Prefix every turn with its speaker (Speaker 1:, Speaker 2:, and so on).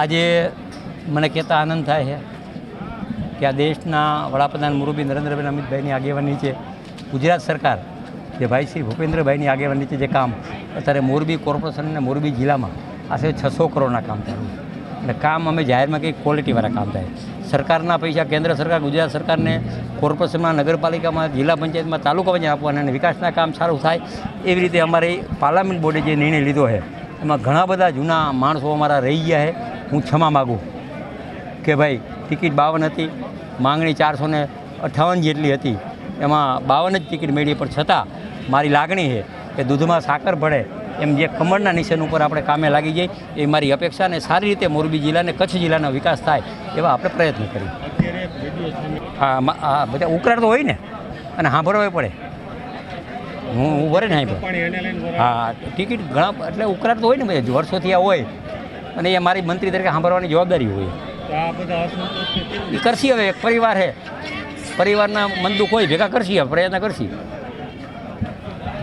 Speaker 1: આજે મને કહેતા આનંદ થાય છે કે આ દેશના વડાપ્રધાન મુરબ્બી નરેન્દ્રભાઈ અમિતભાઈની આગેવાની નીચે ગુજરાત સરકાર જે ભાઈ શ્રી ભૂપેન્દ્રભાઈની આગેવાની નીચે જે કામ અત્યારે મોરબી કોર્પોરેશન અને મોરબી જિલ્લામાં આશરે 600 કરોડના કામ ચાલુ અને કામ અમે જાહેરમાં કંઈક ક્વોલિટીવાળા કામ થાય. સરકારના પૈસા કેન્દ્ર સરકાર ગુજરાત સરકારને કોર્પોરેશનમાં, નગરપાલિકામાં, જિલ્લા પંચાયતમાં, તાલુકા પંચાયત આપવાના અને વિકાસના કામ સારું થાય એવી રીતે અમારી પાર્લામેન્ટ બોર્ડે જે નિર્ણય લીધો છે એમાં ઘણા બધા જૂના માણસો અમારા રહી ગયા છે. હું ક્ષમા માગું કે ભાઈ ટિકિટ 52 હતી, માંગણી 458 જેટલી હતી, એમાં 52 જ ટિકિટ મેળવી, પણ છતાં મારી લાગણી છે કે દૂધમાં સાકર ભળે એમ જે કમળના નિશાન ઉપર આપણે કામે લાગી જઈએ એ મારી અપેક્ષા, અને સારી રીતે મોરબી જિલ્લાને, કચ્છ જિલ્લાનો વિકાસ થાય એવા આપણે પ્રયત્ન કરીએ. હા, બધા ઉકળાટ તો હોય ને, અને સાંભળવા પડે. હું વરે ને હા, ટિકિટ ઘણા એટલે ઉકળાટ તો હોય ને, બધા વર્ષોથી આ હોય, અને એ મારી મંત્રી તરીકે સાંભળવાની જવાબદારી હોય. એ કરશી, હવે એક પરિવાર છે, પરિવારના મન દુઃખ હોય, ભેગા કરશી, પ્રયત્ન કરશી.